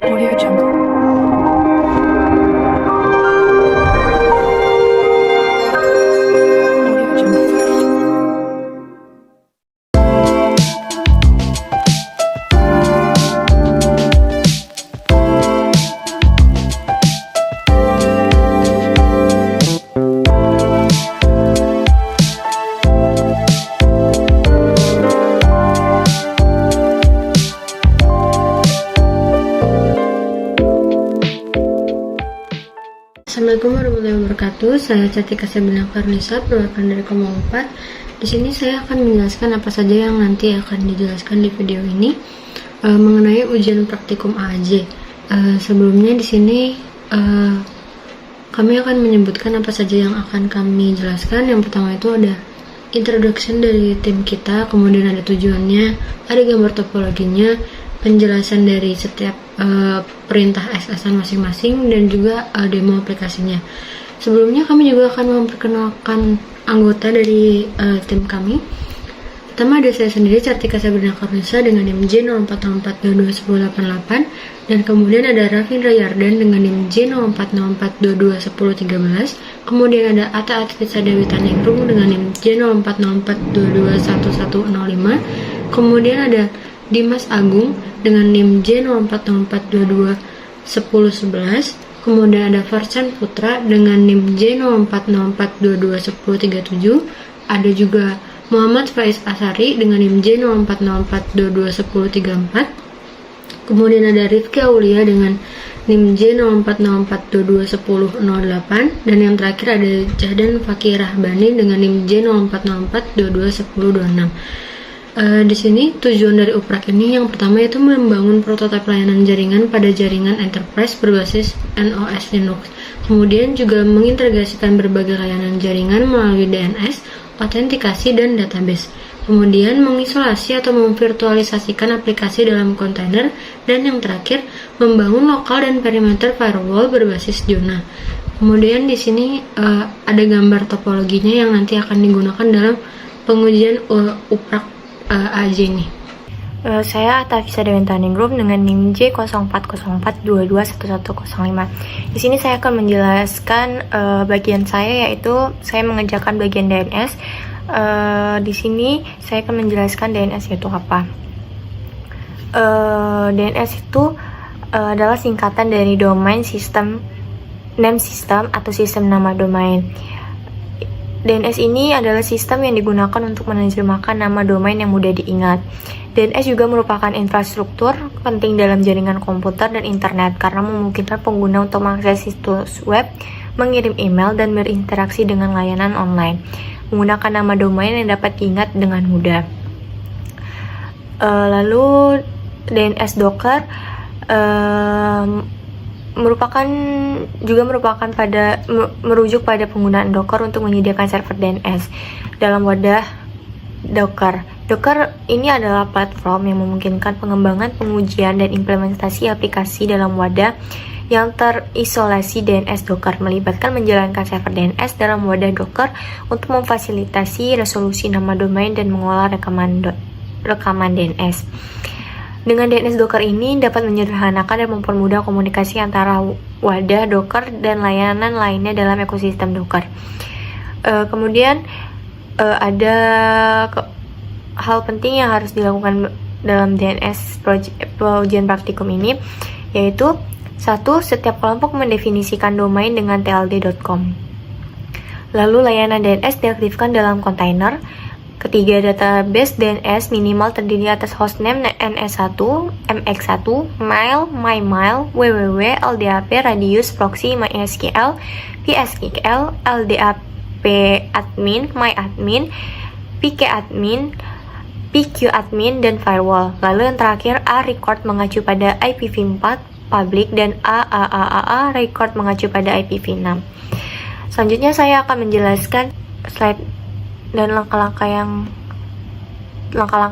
Audio Jungle. Audio Jungle. Assalamualaikum warahmatullahi wabarakatuh. Saya Catika Sabrina Karnisa, perwakilan dari Koma 4. Di sini saya akan menjelaskan apa saja yang nanti akan dijelaskan di video ini mengenai ujian praktikum AAJ. Sebelumnya di sini kami akan menyebutkan apa saja yang akan kami jelaskan. Yang pertama itu ada introduction dari tim kita, kemudian ada tujuannya, ada gambar topologinya, penjelasan dari setiap perintah SS-an masing-masing, dan juga demo aplikasinya. Sebelumnya kami juga akan memperkenalkan anggota dari tim kami. Pertama ada saya sendiri, Cartika Sabrina Karnisa dengan NIM J0404221088, dan kemudian ada Rafindra Yardan dengan NIM J0404221013. Kemudian ada Ata Atfitsa Dewi Taningrum dengan NIM J0404221105. Kemudian ada Dimas Agung dengan NIM J0404221011. Kemudian ada Farsan Putra dengan NIM J0404221037. Ada juga Muhammad Faiz Asari dengan NIM J0404221034. Kemudian ada Rifki Aulia dengan NIM J0404221008. Dan yang terakhir ada Jahdan Fakih Rahbani dengan NIM J0404221026. Di sini tujuan dari UPRAK ini yang pertama yaitu membangun prototipe layanan jaringan pada jaringan enterprise berbasis NOS Linux. Kemudian juga mengintegrasikan berbagai layanan jaringan melalui DNS, autentikasi, dan database. Kemudian mengisolasi atau memvirtualisasikan aplikasi dalam kontainer. Dan yang terakhir, membangun lokal dan perimeter firewall berbasis zona. Kemudian di sini ada gambar topologinya yang nanti akan digunakan dalam pengujian UPRAK AAJ ini. Saya Atafisa Dewi Taningrum dengan NIM J0404221105. Di sini saya akan menjelaskan bagian saya, yaitu saya mengerjakan bagian DNS. Di sini saya akan menjelaskan DNS itu apa. DNS itu adalah singkatan dari Domain System Name System atau sistem nama domain. DNS ini adalah sistem yang digunakan untuk menerjemahkan nama domain yang mudah diingat. DNS juga merupakan infrastruktur penting dalam jaringan komputer dan internet karena memungkinkan pengguna untuk mengakses situs web, mengirim email, dan berinteraksi dengan layanan online menggunakan nama domain yang dapat diingat dengan mudah. Lalu DNS Docker merujuk pada penggunaan Docker untuk menyediakan server DNS dalam wadah Docker. Docker ini adalah platform yang memungkinkan pengembangan, pengujian, dan implementasi aplikasi dalam wadah yang terisolasi. DNS Docker melibatkan menjalankan server DNS dalam wadah Docker untuk memfasilitasi resolusi nama domain dan mengolah rekaman DNS. Dengan DNS Docker ini dapat menyederhanakan dan mempermudah komunikasi antara wadah Docker dan layanan lainnya dalam ekosistem Docker. Kemudian ada hal penting yang harus dilakukan dalam DNS ujian praktikum ini, yaitu 1. Setiap kelompok mendefinisikan domain dengan tld.com. Lalu layanan DNS diaktifkan dalam kontainer. Ketiga, database DNS minimal terdiri atas hostname NS1, MX1, mail, mymail, www, LDAP, radius, proxy, MySQL, PSQL, LDAP admin, myadmin, PKadmin, PQadmin, dan firewall. Lalu yang terakhir, A record mengacu pada IPv4 public dan AAAA record mengacu pada IPv6. Selanjutnya saya akan menjelaskan slide dan langkah-langkah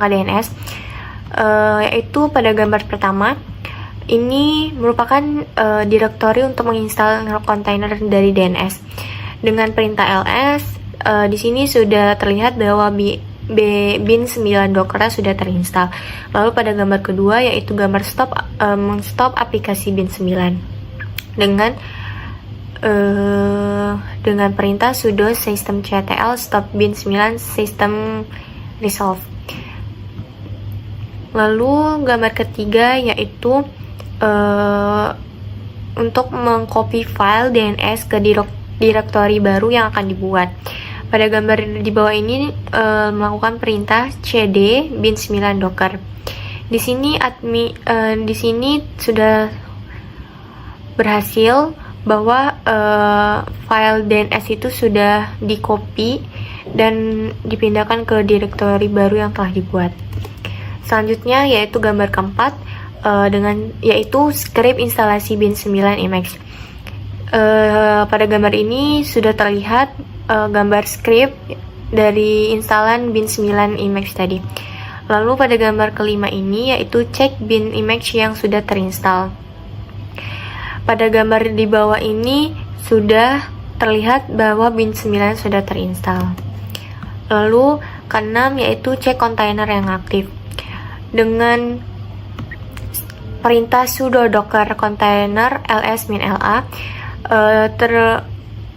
DNS, yaitu pada gambar pertama ini merupakan direktori untuk menginstal kontainer dari DNS dengan perintah ls. Di sini sudah terlihat bahwa bin 9 Dockernya sudah terinstall. Lalu pada gambar kedua yaitu gambar stop aplikasi bin 9 dengan perintah sudo systemctl stop bin 9 system resolve. Lalu gambar ketiga yaitu untuk mengcopy file DNS ke direktori baru yang akan dibuat. Pada gambar di bawah ini melakukan perintah cd bin 9 docker. Di sini sudah berhasil bahwa file DNS itu sudah di-copy dan dipindahkan ke direktori baru yang telah dibuat. Selanjutnya yaitu gambar keempat yaitu script instalasi bin 9 Emacs. Pada gambar ini sudah terlihat gambar script dari instalan bin 9 Emacs tadi. Lalu pada gambar kelima ini yaitu cek bin Emacs yang sudah terinstall. Pada gambar di bawah ini sudah terlihat bahwa bin 9 sudah terinstall. Lalu keenam yaitu cek kontainer yang aktif. Dengan perintah sudo docker container ls-la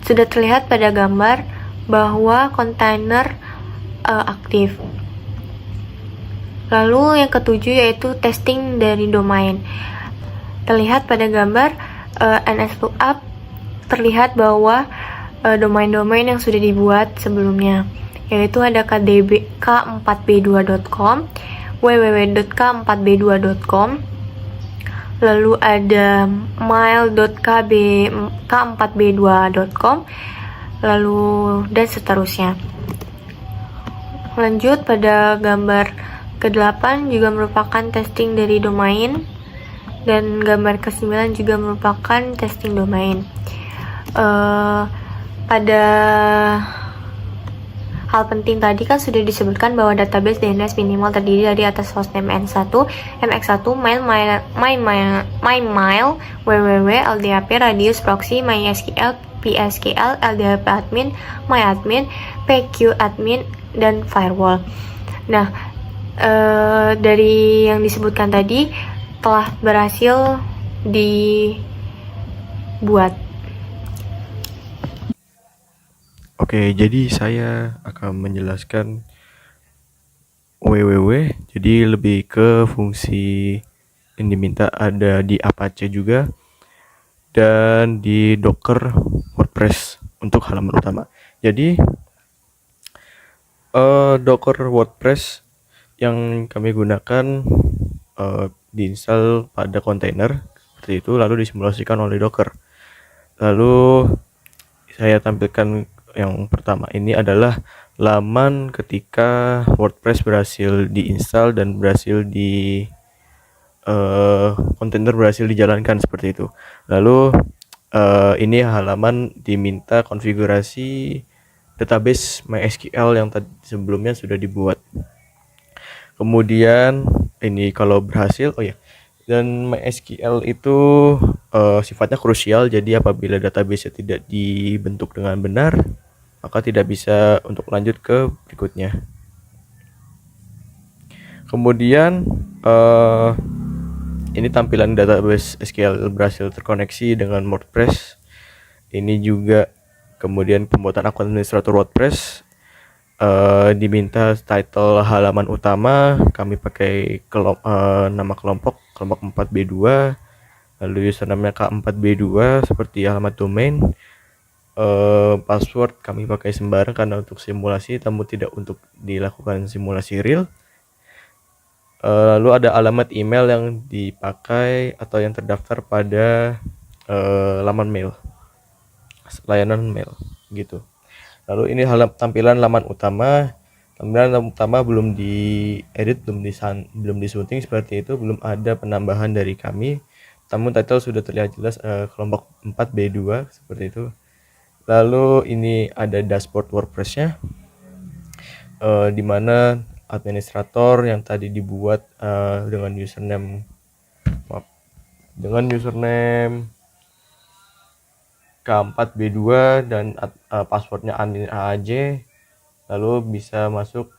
sudah terlihat pada gambar bahwa kontainer aktif. Lalu yang ketujuh yaitu testing dari domain. Terlihat pada gambar nslookup terlihat bahwa domain-domain yang sudah dibuat sebelumnya, yaitu ada k4b2.com, www.k4b2.com, lalu ada mail.k4b2.com, lalu dan seterusnya. Lanjut pada gambar ke-8 juga merupakan testing dari domain, dan gambar ke-9 juga merupakan testing domain. Pada hal penting tadi kan sudah disebutkan bahwa database DNS minimal terdiri dari atas hostname N1, MX1, MyMail, www, LDAP, radius, proxy, MySQL, PSQL, LDAP admin, MyAdmin, PQ admin, dan firewall. Nah, dari yang disebutkan tadi telah berhasil dibuat. Oke, jadi saya akan menjelaskan www. Jadi lebih ke fungsi yang diminta ada di Apache juga dan di Docker WordPress untuk halaman utama. Jadi Docker WordPress yang kami gunakan diinstal pada kontainer seperti itu, lalu disimulasikan oleh Docker. Lalu saya tampilkan yang pertama ini adalah laman ketika WordPress berhasil diinstal dan berhasil kontainer berhasil dijalankan seperti itu. Lalu ini halaman diminta konfigurasi database MySQL yang tadi sebelumnya sudah dibuat. Kemudian ini kalau berhasil, dan MySQL itu sifatnya krusial, jadi apabila database tidak dibentuk dengan benar, maka tidak bisa untuk lanjut ke berikutnya. Kemudian ini tampilan database SQL berhasil terkoneksi dengan WordPress. Ini juga kemudian pembuatan akun administrator WordPress. Diminta title halaman utama, kami pakai nama kelompok 4B2, lalu username K4B2 seperti alamat domain. Password kami pakai sembarang karena untuk simulasi, namun tidak untuk dilakukan simulasi real. Lalu ada alamat email yang dipakai atau yang terdaftar pada laman mail, layanan mail gitu. Lalu ini tampilan laman utama. Tampilan laman utama belum diedit, belum disunting seperti itu, belum ada penambahan dari kami. Namun title sudah terlihat jelas kelompok 4B2 seperti itu. Lalu ini ada dashboard WordPress-nya, di mana administrator yang tadi dibuat dengan username K4B2 dan passwordnya admin AAJ, lalu bisa masuk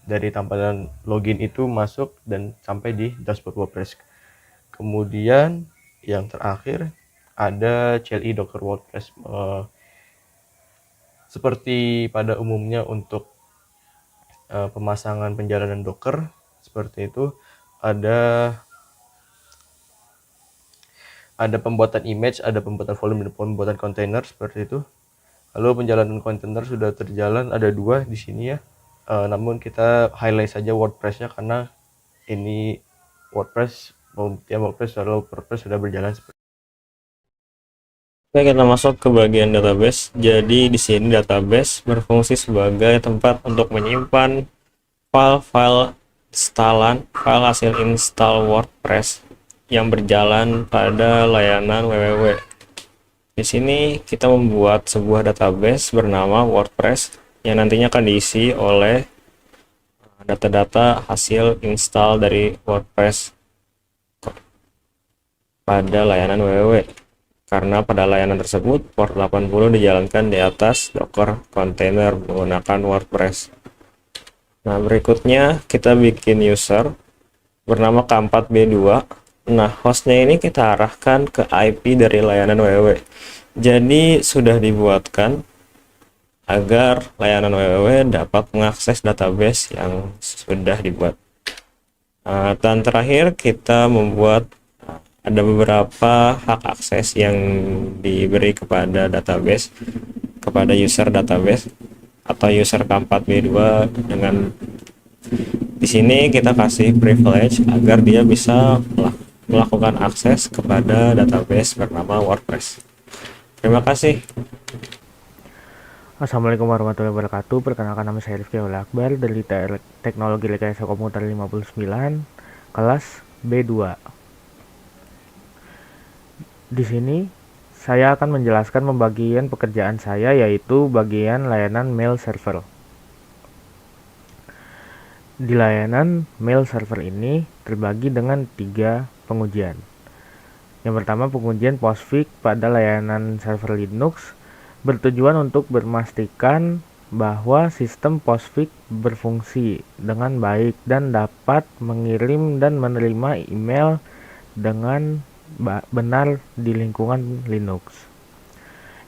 dari tampilan login itu masuk dan sampai di dashboard WordPress. Kemudian yang terakhir ada CLI Docker WordPress. Seperti pada umumnya untuk pemasangan penjalanan Docker seperti itu, ada pembuatan image, ada pembuatan volume, dan pembuatan kontainer seperti itu. Lalu penjalanan kontainer sudah terjalan, ada 2 di sini ya. Namun kita highlight saja WordPress-nya karena ini WordPress sudah berjalan seperti. Oke, kita masuk ke bagian database. Jadi di sini database berfungsi sebagai tempat untuk menyimpan file-file instalan, file hasil install WordPress yang berjalan pada layanan www. Di sini kita membuat sebuah database bernama WordPress yang nantinya akan diisi oleh data-data hasil install dari WordPress pada layanan www. Karena pada layanan tersebut port 80 dijalankan di atas Docker container menggunakan WordPress. Nah, berikutnya kita bikin user bernama K4B2. Nah, hostnya ini kita arahkan ke IP dari layanan www. Jadi sudah dibuatkan agar layanan www dapat mengakses database yang sudah dibuat. Dan terakhir kita membuat ada beberapa hak akses yang diberi kepada database, kepada user database atau user K4B2 dengan di sini kita kasih privilege agar dia bisa melakukan akses kepada database bernama WordPress. Terima kasih. Assalamualaikum warahmatullahi wabarakatuh. Perkenalkan, nama saya Rifki Akbar dari Teknologi Rekayasa Komputer 59 kelas B2. Di sini saya akan menjelaskan pembagian pekerjaan saya, yaitu bagian layanan mail server. Di layanan mail server ini terbagi dengan 3 pengujian. Yang pertama, pengujian postfix pada layanan server Linux bertujuan untuk memastikan bahwa sistem postfix berfungsi dengan baik dan dapat mengirim dan menerima email dengan benar di lingkungan Linux.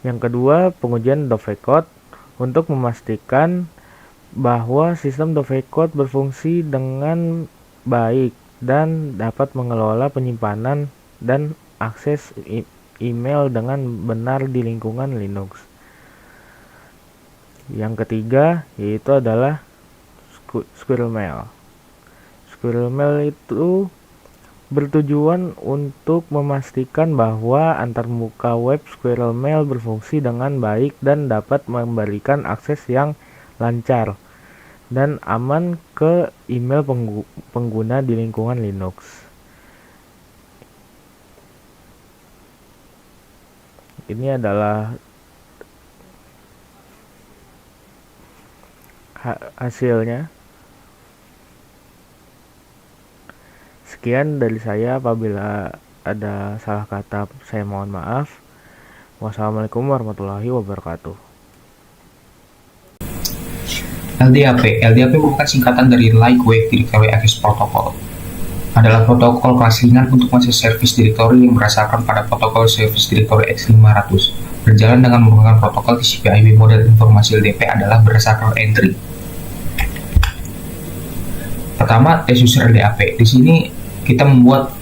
Yang kedua, pengujian Dovecot untuk memastikan bahwa sistem Dovecot berfungsi dengan baik dan dapat mengelola penyimpanan dan akses email dengan benar di lingkungan Linux. Yang ketiga yaitu adalah Squirrel Mail. Squirrel Mail itu bertujuan untuk memastikan bahwa antarmuka web Squirrel Mail berfungsi dengan baik dan dapat memberikan akses yang lancar dan aman ke email pengguna di lingkungan Linux. Ini adalah hasilnya. Sekian dari saya, apabila ada salah kata saya mohon maaf. Wassalamualaikum warahmatullahi wabarakatuh. LDAP merupakan singkatan dari Lightweight Directory Access Protocol. Adalah protokol kelas ringan untuk mengakses service directory yang berdasarkan pada protokol Service Directory X500. Berjalan dengan menggunakan protokol TCP/IP. Model informasi LDAP adalah berdasarkan entry. Pertama, test user LDAP. Di sini kita membuat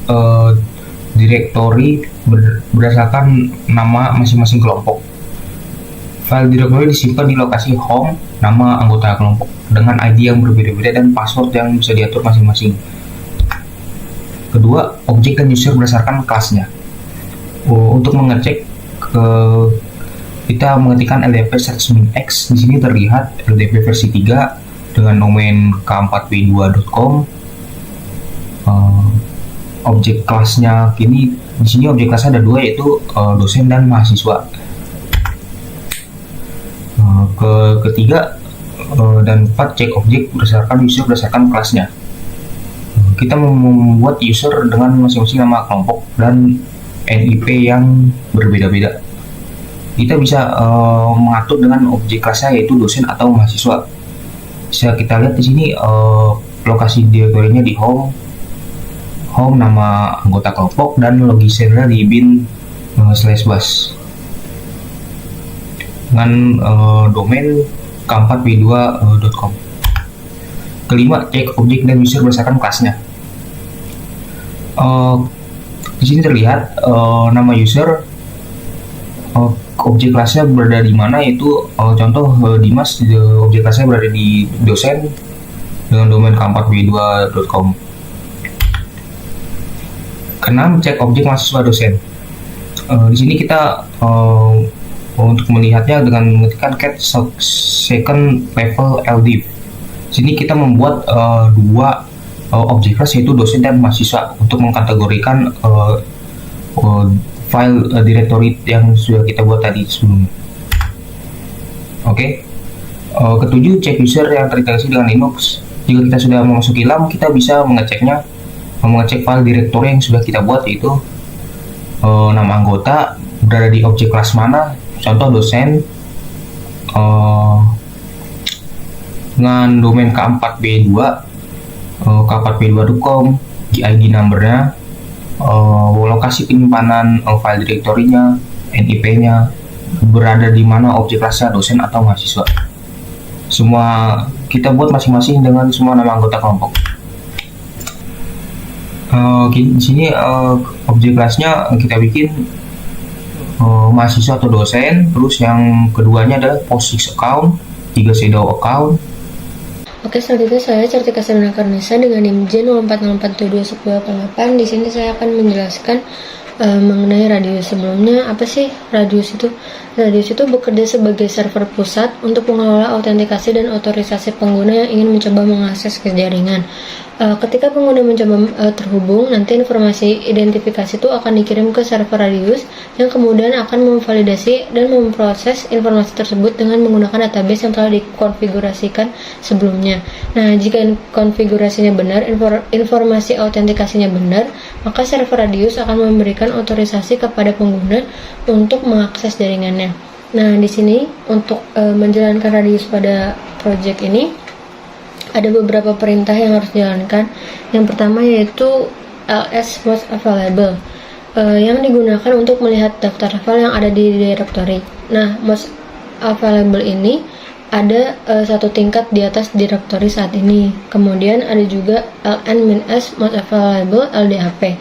directory berdasarkan nama masing-masing kelompok. File directory disimpan di lokasi home, nama anggota kelompok, dengan ID yang berbeda-beda dan password yang bisa diatur masing-masing. Kedua, objek dan user berdasarkan kelasnya. Untuk mengecek, kita mengetikkan LDAP search-min-x. Di sini terlihat LDAP versi 3 dengan domain k4b2.com. Objek kelasnya di sini objek kelasnya ada 2, yaitu dosen dan mahasiswa. Ketiga dan 4, cek objek berdasarkan user berdasarkan kelasnya. Kita membuat user dengan masing-masing nama kelompok dan NIP yang berbeda-beda. Kita bisa mengatur dengan objek kelasnya, yaitu dosen atau mahasiswa. Bisa kita lihat di sini lokasi direktorinya di home, nama anggota kelompok, dan logisirnya di bin /bus dengan domain k4b2.com. Kelima, cek objek dan user berdasarkan kelasnya. Di sini terlihat nama user, objek kelasnya berada di mana, yaitu contoh Dimas, objek kelasnya berada di dosen dengan domain k4b2.com. Keenam, cek objek mahasiswa dosen. Di sini kita untuk melihatnya dengan mengetikkan cat second level LDIV. Di sini kita membuat dua objek kelas, yaitu dosen dan mahasiswa, untuk mengkategorikan file directory yang sudah kita buat tadi sebelumnya. Oke. Ketujuh, cek user yang terintegrasi dengan Linux. Jika kita sudah memasuki LAM, kita bisa mengecek file directory yang sudah kita buat, yaitu nama anggota berada di objek kelas mana, contoh dosen, dengan domain k4b2, k4b2.com, ID numbernya, lokasi penyimpanan file directory-nya, NIP-nya, berada di mana objek kelasnya, dosen atau mahasiswa. Semua kita buat masing-masing dengan semua nama anggota kelompok. Di sini objek kelasnya kita bikin mahasiswa atau dosen, terus yang keduanya adalah POSIX account, 3 shadow account. Oke, selanjutnya saya Cartika Serena Karnesa dengan NIM J04042218. Di sini saya akan menjelaskan mengenai radius. Sebelumnya, apa sih radius itu? Radius itu bekerja sebagai server pusat untuk mengelola autentikasi dan otorisasi pengguna yang ingin mencoba mengakses ke jaringan. Ketika pengguna mencoba terhubung, nanti informasi identifikasi itu akan dikirim ke server radius yang kemudian akan memvalidasi dan memproses informasi tersebut dengan menggunakan database yang telah dikonfigurasikan sebelumnya. Nah, jika konfigurasinya benar, informasi autentikasinya benar, maka server radius akan memberikan otorisasi kepada pengguna untuk mengakses jaringannya. Nah, di sini untuk menjalankan radius pada project ini ada beberapa perintah yang harus dijalankan. Yang pertama yaitu ls most available, yang digunakan untuk melihat daftar file yang ada di directory. Nah, most available ini ada satu tingkat di atas directory saat ini. Kemudian ada juga ln-s most available LDAP,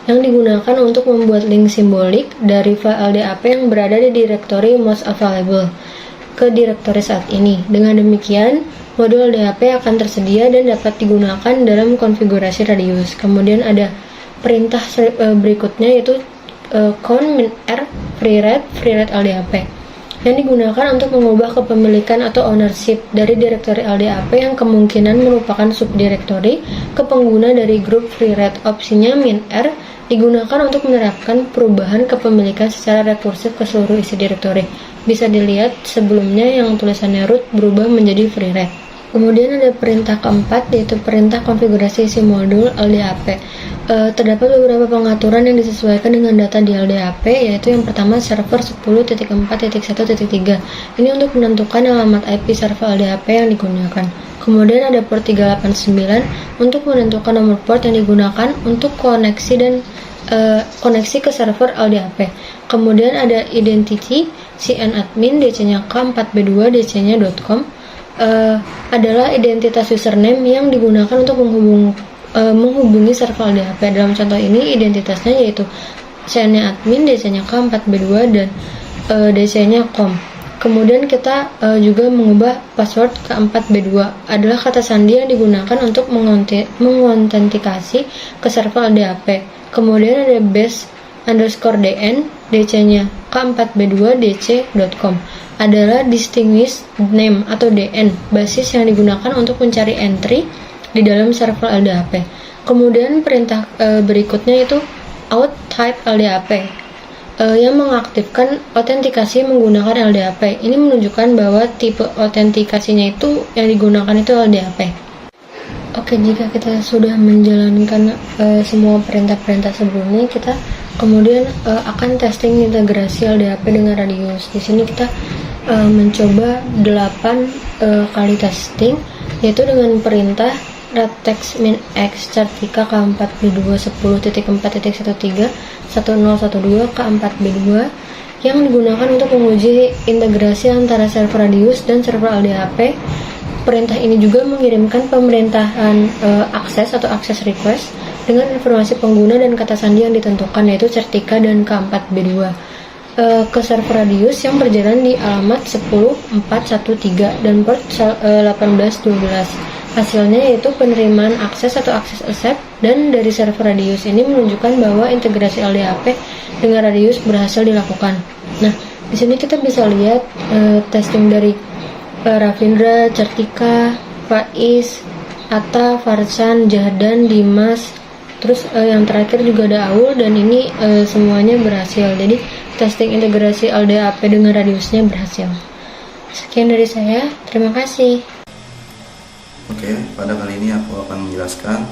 yang digunakan untuk membuat link simbolik dari file LDAP yang berada di directory most available ke directory saat ini. Dengan demikian, modul LDAP akan tersedia dan dapat digunakan dalam konfigurasi radius. Kemudian ada perintah berikutnya yaitu -r freeread LDAP, yang digunakan untuk mengubah kepemilikan atau ownership dari directory LDAP yang kemungkinan merupakan subdirectory ke pengguna dari grup freeread. Opsinya -r digunakan untuk menerapkan perubahan kepemilikan secara rekursif ke seluruh isi directory. Bisa dilihat sebelumnya yang tulisannya root berubah menjadi freeread. Kemudian ada perintah keempat, yaitu perintah konfigurasi isi modul LDAP. Terdapat beberapa pengaturan yang disesuaikan dengan data di LDAP, yaitu yang pertama server 10.4.1.3. Ini untuk menentukan alamat IP server LDAP yang digunakan. Kemudian ada port 389 untuk menentukan nomor port yang digunakan untuk koneksi dan koneksi ke server LDAP. Kemudian ada identity cnadmin, DC-nya k4b2, DC-nya .com. Adalah identitas username yang digunakan untuk menghubungi server LDAP. Dalam contoh ini identitasnya yaitu cn-nya admin, DC-nya k4b2, dan DC-nya com. Kemudian kita juga mengubah password k4b2, adalah kata sandi yang digunakan untuk mengotentikasi ke server LDAP. Kemudian ada base_dn, DC-nya k4b2, dc.com, adalah distinguished name atau DN, basis yang digunakan untuk mencari entry di dalam server LDAP. Kemudian perintah berikutnya itu out type LDAP, yang mengaktifkan autentikasi menggunakan LDAP. Ini menunjukkan bahwa tipe autentikasinya itu yang digunakan itu LDAP. Oke, jika kita sudah menjalankan semua perintah-perintah sebelumnya, kita kemudian akan testing integrasi LDAP dengan radius. Di sini kita mencoba 8 kali testing, yaitu dengan perintah retext -x Certika K4B2 10.4.13 K4B2 yang digunakan untuk menguji integrasi antara server Radius dan server LDAP. Perintah ini juga mengirimkan pemerintahan akses atau access request dengan informasi pengguna dan kata sandi yang ditentukan, yaitu Certika dan K4B2 ke server Radius yang berjalan di alamat 10.4.13 dan port 18.12. Hasilnya yaitu penerimaan akses atau access accept, dan dari server Radius ini menunjukkan bahwa integrasi LDAP dengan Radius berhasil dilakukan. Nah, di sini kita bisa lihat testing dari Ravindra, Certika, Faiz, Atta, Farsan, Jahdan, Dimas, terus yang terakhir juga ada Aul, dan ini semuanya berhasil. Jadi testing integrasi LDAP dengan Radiusnya berhasil. Sekian dari saya, terima kasih. Oke, pada kali ini aku akan menjelaskan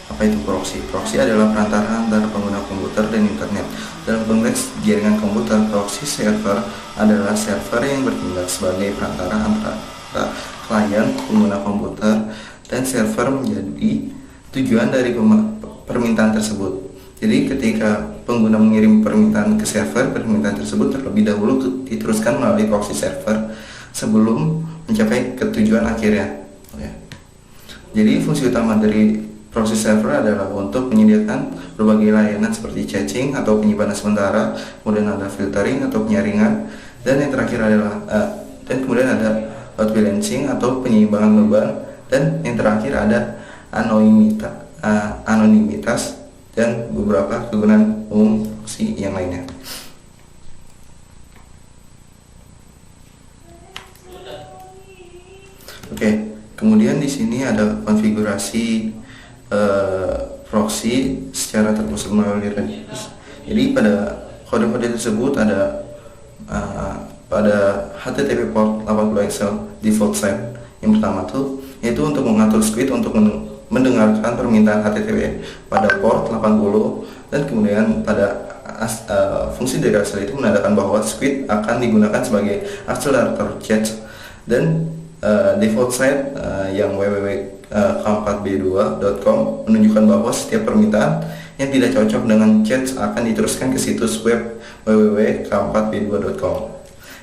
apa itu proxy. Proxy adalah perantara antara pengguna komputer dan internet. Dalam konteks jaringan komputer, proxy server adalah server yang bertindak sebagai perantara antara klien pengguna komputer dan server menjadi tujuan dari permintaan tersebut. Jadi ketika pengguna mengirim permintaan ke server, permintaan tersebut terlebih dahulu diteruskan melalui proxy server sebelum mencapai ke tujuan akhirnya. Jadi fungsi utama dari proxy server adalah untuk menyediakan berbagai layanan seperti caching atau penyimpanan sementara, kemudian ada filtering atau penyaringan, dan yang terakhir adalah dan kemudian ada load balancing atau penyeimbangan beban, dan yang terakhir ada anonimitas dan beberapa kegunaan umum fungsi yang lainnya. Oke. Kemudian di sini ada konfigurasi proxy secara terpusat melalui Radius. Jadi pada kode-kode tersebut ada pada HTTP port 80XL default set yang pertama tuh yaitu untuk mengatur script untuk mendengarkan permintaan HTTP pada port 80, dan kemudian pada fungsi dari asal itu menandakan bahwa script akan digunakan sebagai akselerator chat, dan default site yang www.k4b2.com menunjukkan bahwa setiap permintaan yang tidak cocok dengan chat akan diteruskan ke situs web www.k4b2.com.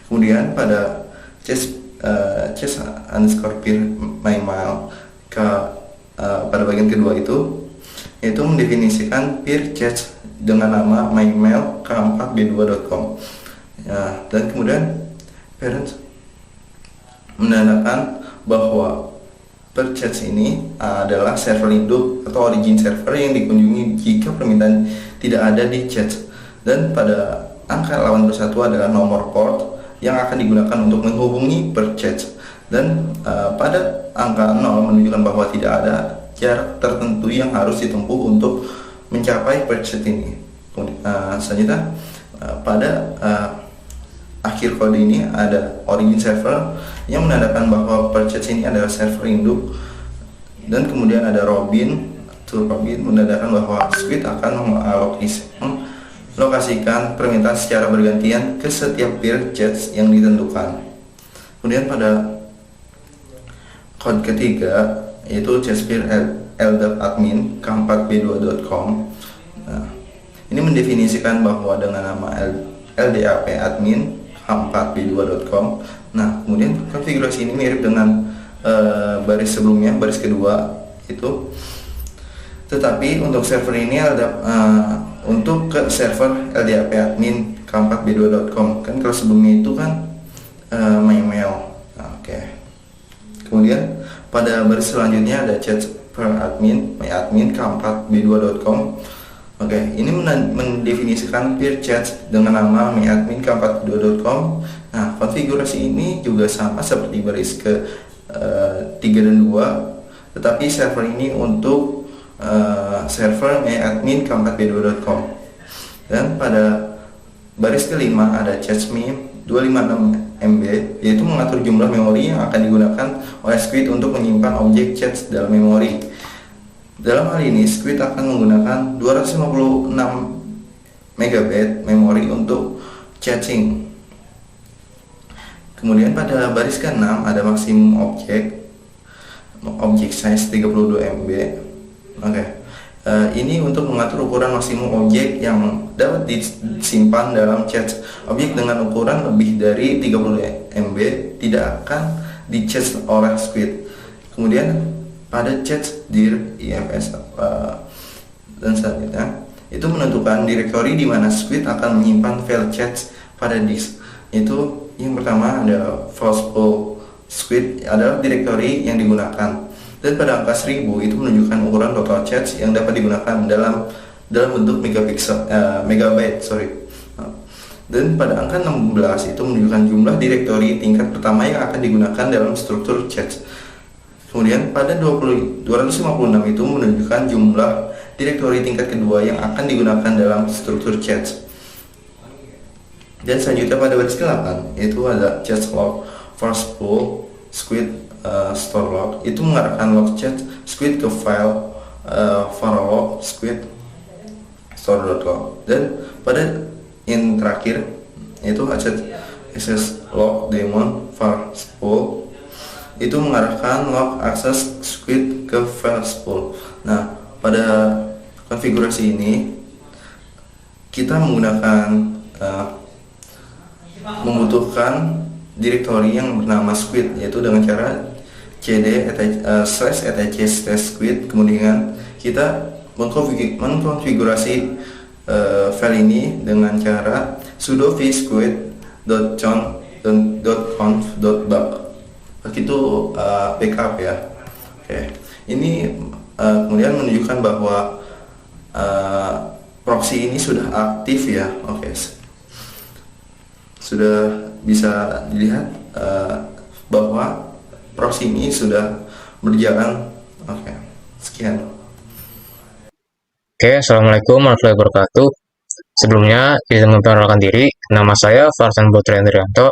Kemudian pada chess_peer_mymail pada bagian kedua itu yaitu mendefinisikan peer chat dengan nama mymail k4b2.com, dan kemudian parent menandakan bahwa purchase ini adalah server induk atau origin server yang dikunjungi jika permintaan tidak ada di chat, dan pada angka 81 adalah nomor port yang akan digunakan untuk menghubungi purchase, dan pada angka 0 menunjukkan bahwa tidak ada jarak tertentu yang harus ditempuh untuk mencapai purchase ini. Selanjutnya pada akhir kode ini ada origin server yang menandakan bahwa purchase ini adalah server induk, dan kemudian ada Robin menandakan bahwa script akan melokasikan permintaan secara bergantian ke setiap peer chat yang ditentukan. Kemudian pada kode ketiga yaitu chesspeer l.admin k4b2.com. Ini mendefinisikan bahwa dengan nama LDAP admin k4b2.com. Nah, kemudian konfigurasi ini mirip dengan baris sebelumnya, baris kedua itu. Tetapi untuk server ini ada untuk ke server LDAP admin k4b2.com. Kan kalau sebelumnya itu kan mymail. Oke. Kemudian pada baris selanjutnya ada chat per admin myadmin k4b2.com. Oke, ini mendefinisikan peer chat dengan nama myadmin k4b2.com. Nah, konfigurasi ini juga sama seperti baris ke 3 dan 2, tetapi server ini untuk server myadmin k4b2.com. Dan pada baris kelima ada chatme 256 MB, yaitu mengatur jumlah memori yang akan digunakan oleh Squid untuk menyimpan objek chat dalam memori. Dalam hal ini, Squid akan menggunakan 256 MB memori untuk caching. Kemudian pada baris ke-6 ada maksimum objek. object size 32 MB. Oke. Ini untuk mengatur ukuran maksimum objek yang dapat disimpan dalam cache. Objek dengan ukuran lebih dari 30 MB tidak akan di-cache oleh Squid. Kemudian pada cache dir IFS dan selanjutnya itu menentukan direktori di mana Squid akan menyimpan file cache pada disk. Itu yang pertama ada Forceful Squid adalah direktori yang digunakan. Dan pada angka 1000 itu menunjukkan ukuran total cache yang dapat digunakan dalam bentuk megabyte. Dan pada angka 16 itu menunjukkan jumlah direktori tingkat pertama yang akan digunakan dalam struktur cache. Kemudian pada 256 itu menunjukkan jumlah direktori tingkat kedua yang akan digunakan dalam struktur cache. Dan selanjutnya pada baris ke-8 itu ada cache log Forceful Squid store log itu mengarahkan log cache Squid ke file farlog Squid store.log. Dan pada yang terakhir itu access log daemon Forceful itu mengarahkan log access Squid ke file spool. Nah, pada konfigurasi ini kita membutuhkan direktori yang bernama Squid, yaitu dengan cara cd /etc/squid. Kemudian kita mengkonfigurasi file ini dengan cara sudo vsquid.conf.bug. Begitu backup ya. Oke. Ini kemudian menunjukkan bahwa proxy ini sudah aktif ya. Oke. Sudah bisa dilihat bahwa proxy ini sudah berjalan. Oke. Sekian. Oke, Assalamualaikum warahmatullahi wabarakatuh. Sebelumnya, izin memperkenalkan diri. Nama saya Farsan Putri Andrianto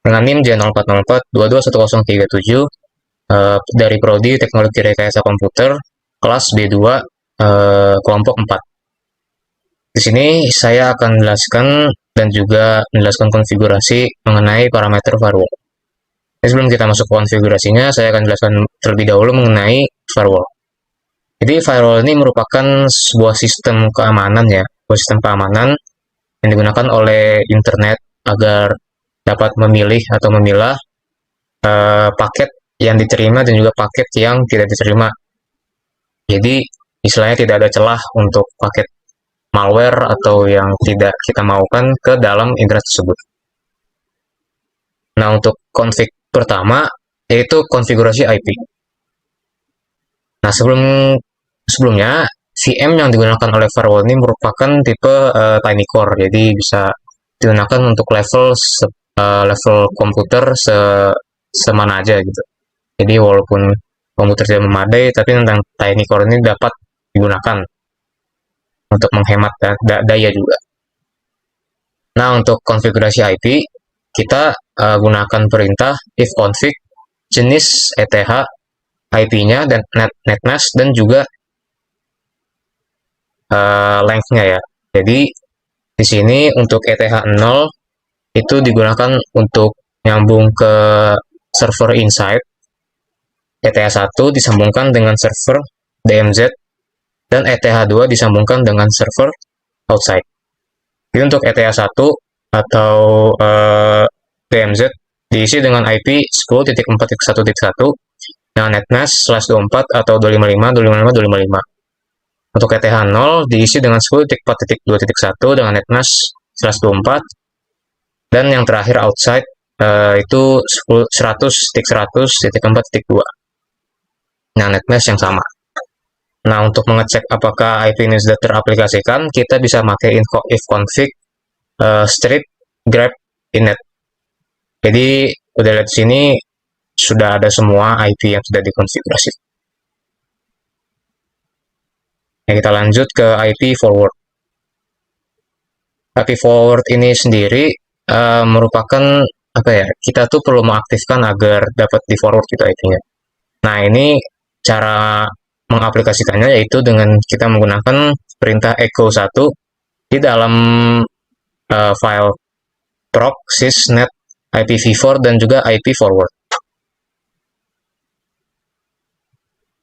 dengan NIM J0404221037 dari Prodi Teknologi Rekayasa Komputer kelas B2 kelompok 4. Di sini saya akan menjelaskan dan juga menjelaskan konfigurasi mengenai parameter firewall. Sebelum kita masuk ke konfigurasinya, saya akan jelaskan terlebih dahulu mengenai firewall. Jadi firewall ini merupakan sebuah sistem keamanan ya, sebuah sistem keamanan yang digunakan oleh internet agar dapat memilih atau memilah paket yang diterima dan juga paket yang tidak diterima. Jadi istilahnya tidak ada celah untuk paket malware atau yang tidak kita maukan ke dalam internet tersebut. Nah, untuk config pertama yaitu konfigurasi IP. Nah, sebelumnya VM yang digunakan oleh firewall ini merupakan tipe tiny core, jadi bisa digunakan untuk level komputer semana aja gitu. Jadi walaupun komputer tidak memadai, tapi tentang tiny core ini dapat digunakan untuk menghemat daya juga. Nah, untuk konfigurasi IP, kita gunakan perintah ifconfig, jenis ETH, IP-nya, dan netmask, dan juga length-nya ya. Jadi, di sini untuk ETH 0, itu digunakan untuk nyambung ke server inside. ETH 1 disambungkan dengan server DMZ, dan ETH 2 disambungkan dengan server outside. Jadi untuk ETH 1 atau DMZ diisi dengan IP 10.4.1.1 dengan netmask /24 atau 255.255.255. Untuk ETH 0 diisi dengan 10.4.2.1 dengan netmask /24, dan yang terakhir outside itu 100.100.4.2. Nah, netmask yang sama. Nah, untuk mengecek apakah IP ini sudah teraplikasikan, kita bisa pakai ifconfig strip grep init. Jadi, udah lihat di sini sudah ada semua IP yang sudah dikonfigurasi. Nah, kita lanjut ke IP forward. IP forward ini sendiri merupakan apa ya? Kita tuh perlu mengaktifkan agar dapat di forward gitu IP-nya. Nah, ini cara mengaplikasikannya yaitu dengan kita menggunakan perintah echo 1 di dalam file proc sysnet IPv4 dan juga IP forward.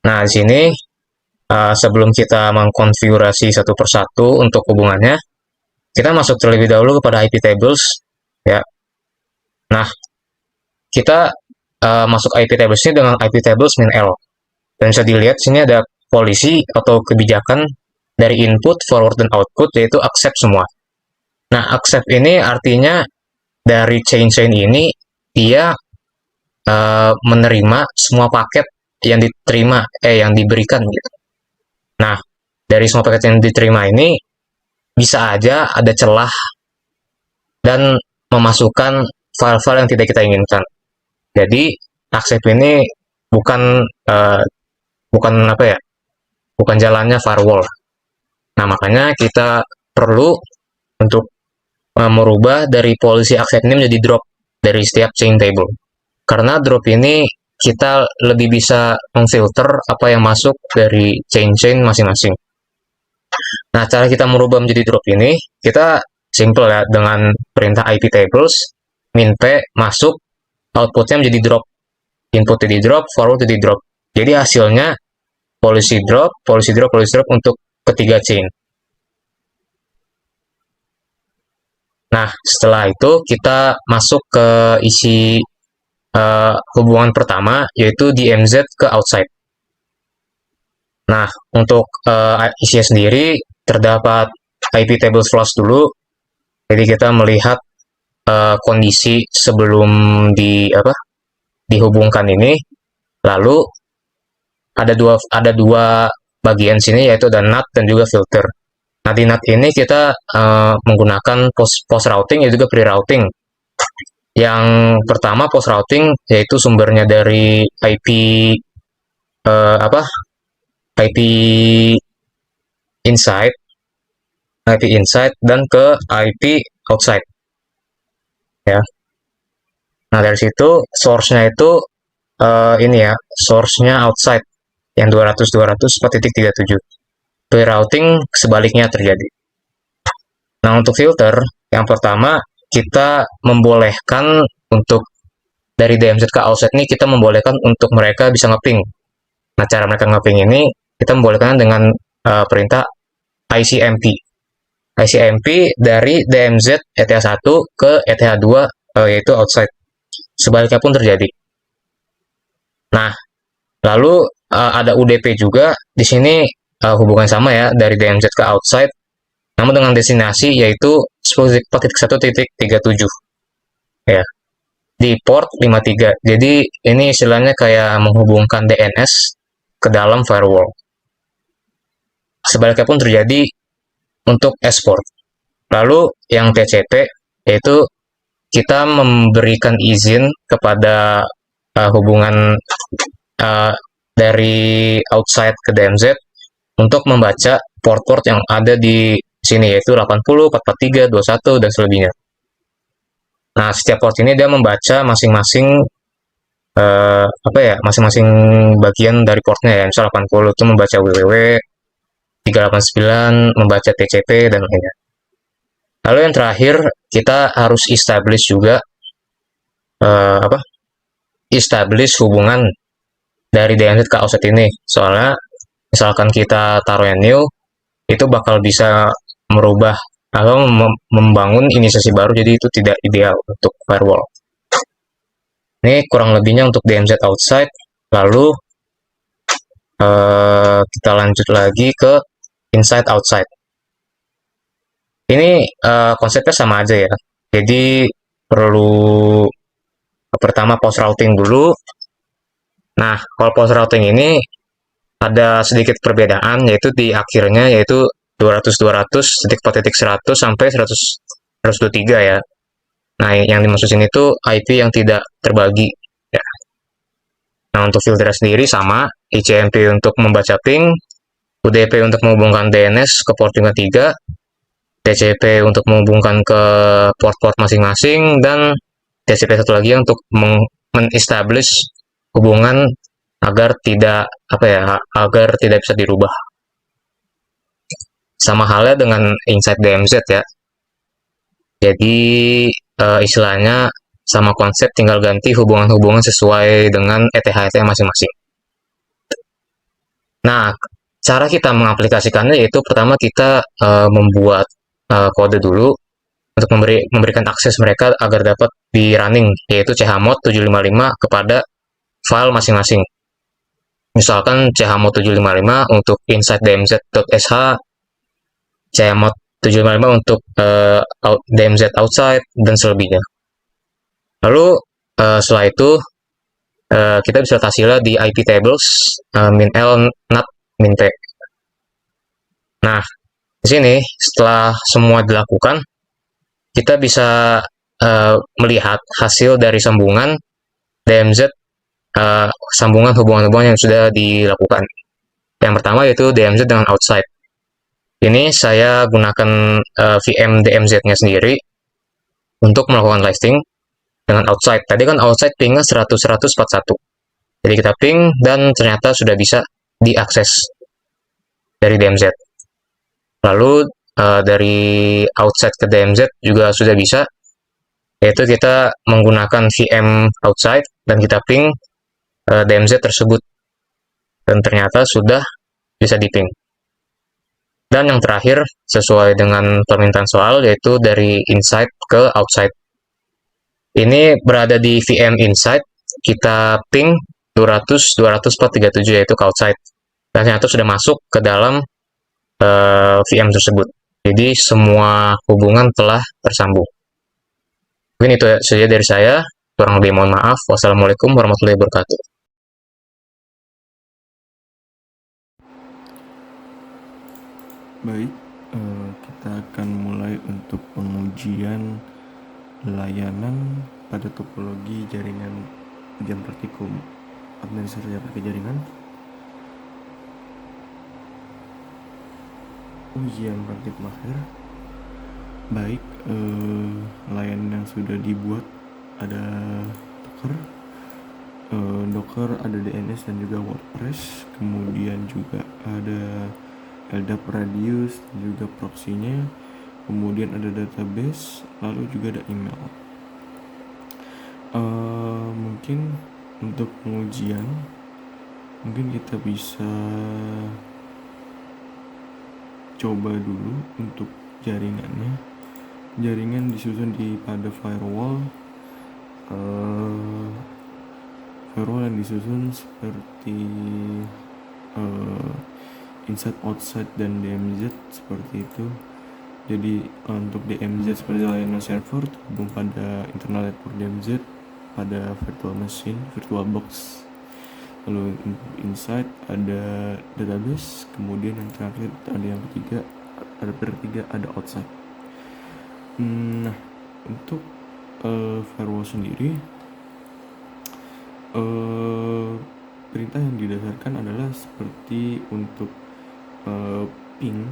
Nah, di sini sebelum kita mengkonfigurasi satu persatu untuk hubungannya, kita masuk terlebih dahulu kepada IP tables, ya. Nah, kita masuk IP tables ini dengan IP tables -l. Dan bisa dilihat sini ada polisi atau kebijakan dari input, forward, dan output, yaitu accept semua. Nah, accept ini artinya dari chain ini dia menerima semua paket yang diberikan gitu. Nah, dari semua paket yang diterima ini bisa aja ada celah dan memasukkan file-file yang tidak kita inginkan. Jadi accept ini bukan bukan jalannya firewall. Nah, makanya kita perlu untuk merubah dari policy accept ini menjadi drop dari setiap chain table. Karena drop ini kita lebih bisa memfilter apa yang masuk dari chain masing-masing. Nah, cara kita merubah menjadi drop ini, kita simple ya, dengan perintah IP tables, min p, masuk, outputnya menjadi drop. Input jadi drop, forward jadi drop. Jadi hasilnya policy drop untuk ketiga chain. Nah, setelah itu kita masuk ke isi hubungan pertama, yaitu DMZ ke outside. Nah, untuk isinya sendiri terdapat IP tables flash dulu. Jadi kita melihat kondisi sebelum dihubungkan ini. Lalu ada dua bagian sini, yaitu ada NAT dan juga filter. Nah, di NAT ini kita menggunakan post routing dan juga pre-routing. Yang pertama post routing, yaitu sumbernya dari IP IP inside dan ke IP outside, ya. Nah, dari situ source-nya itu ini ya, source-nya outside yang 200.200.4.37. Pre-routing sebaliknya terjadi. Nah, untuk filter, yang pertama kita membolehkan untuk dari DMZ ke outside ini, kita membolehkan untuk mereka bisa ngeping. Nah, cara mereka ngeping ini kita membolehkan dengan perintah ICMP. ICMP dari DMZ ETH1 ke ETH2 yaitu outside. Sebaliknya pun terjadi. Nah, lalu ada UDP juga. Di sini hubungan sama ya, dari DMZ ke outside, namun dengan destinasi yaitu 10.1.37 ya, di port 53. Jadi ini istilahnya kayak menghubungkan DNS ke dalam firewall. Sebaliknya pun terjadi untuk export. Lalu yang TCP, yaitu kita memberikan izin kepada hubungan dari outside ke DMZ untuk membaca port-port yang ada di sini, yaitu 80, 443, 21, dan selebihnya. Nah, setiap port ini dia membaca masing-masing masing-masing bagian dari portnya ya. Misal 80 itu membaca www, 389 membaca TCP, dan lainnya. Lalu yang terakhir, kita harus establish juga establish hubungan dari DMZ ke outside ini. Soalnya misalkan kita taruh yang new, itu bakal bisa merubah atau membangun inisiasi baru, jadi itu tidak ideal untuk firewall. Ini kurang lebihnya untuk DMZ outside. Lalu kita lanjut lagi ke inside outside. Ini konsepnya sama aja ya. Jadi perlu pertama post routing dulu. Nah, kalau post routing ini ada sedikit perbedaan, yaitu di akhirnya, yaitu 200.200.4.100 sampai 100.123 ya. Nah, yang dimaksud sini tuh IP yang tidak terbagi ya. Nah, untuk filter sendiri sama, ICMP untuk membaca ping, UDP untuk menghubungkan DNS ke port 53, TCP untuk menghubungkan ke port-port masing-masing, dan TCP satu lagi untuk men-establish hubungan agar tidak bisa dirubah. Sama halnya dengan inside DMZ ya. Jadi istilahnya sama konsep, tinggal ganti hubungan-hubungan sesuai dengan ETH masing-masing. Nah, cara kita mengaplikasikannya yaitu pertama kita membuat kode dulu untuk memberikan akses mereka agar dapat di running, yaitu chmod 755 kepada file masing-masing. Misalkan chmod 755 untuk inside.dmz.sh, chmod 755 untuk dmz outside, dan selebihnya. Lalu setelah itu kita bisa letak sila di IP tables min L nat min T. Nah, di sini setelah semua dilakukan, kita bisa melihat hasil dari sambungan DMZ, sambungan hubungan-hubungan yang sudah dilakukan. Yang pertama yaitu DMZ dengan outside. Ini saya gunakan VM DMZ-nya sendiri untuk melakukan listing dengan outside. Tadi kan outside pingnya 100.100.41. Jadi kita ping dan ternyata sudah bisa diakses dari DMZ. Lalu dari outside ke DMZ juga sudah bisa, yaitu kita menggunakan VM outside dan kita ping DMZ tersebut. Dan ternyata sudah bisa diping. Dan yang terakhir, sesuai dengan permintaan soal, yaitu dari inside ke outside. Ini berada di VM inside, kita ping 200.200.37 yaitu ke outside. Dan ternyata sudah masuk ke dalam VM tersebut. Jadi semua hubungan telah tersambung. Mungkin itu saja dari saya. Kurang lebih mohon maaf. Wassalamualaikum warahmatullahi wabarakatuh. Baik, kita akan mulai untuk pengujian layanan pada topologi jaringan ujian praktikum administrasi aplikasi jaringan. Ujian praktikum akhir. Baik, layanan yang sudah dibuat ada Docker, ada DNS dan juga WordPress, kemudian juga ada LDAP radius dan juga proxy-nya, kemudian ada database, lalu juga ada email. Mungkin untuk pengujian mungkin kita bisa coba dulu untuk jaringannya. Jaringan disusun pada firewall yang disusun seperti inside, outside, dan DMZ seperti itu. Jadi untuk DMZ seperti layanan server terhubung pada internal network DMZ pada virtual machine, virtual box. Lalu inside ada database, kemudian yang terakhir ada yang ketiga, ada outside. Nah, untuk firewall sendiri, perintah yang didasarkan adalah seperti untuk ping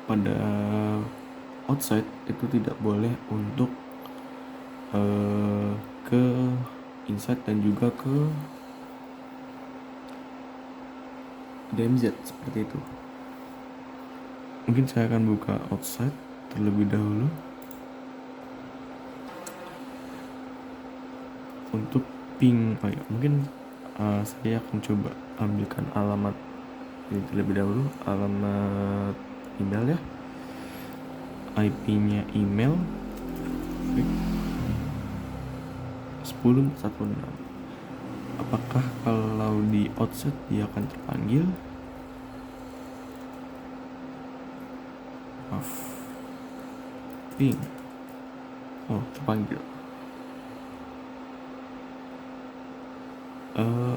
pada outside itu tidak boleh untuk ke inside dan juga ke DMZ seperti itu. Mungkin saya akan buka outside terlebih dahulu untuk ping. Mungkin saya akan coba ambilkan alamat ini terlebih dahulu, alamat email ya, IP-nya email 10.1.6. Apakah kalau di outside dia akan terpanggil? Maaf, ping, terpanggil.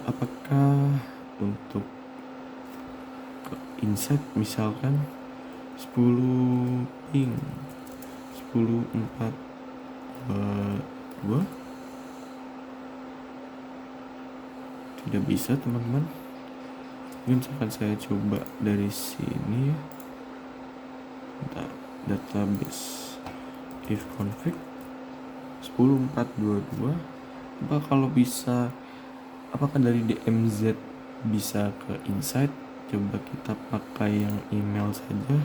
Apakah untuk ke inside misalkan 10 ping 10.4.2 tidak bisa teman-teman. Mungkin akan saya coba dari sini ya. Bentar, database if config 10.4.2.2. Kalau bisa, apakah dari DMZ bisa ke inside? Coba kita pakai yang email saja,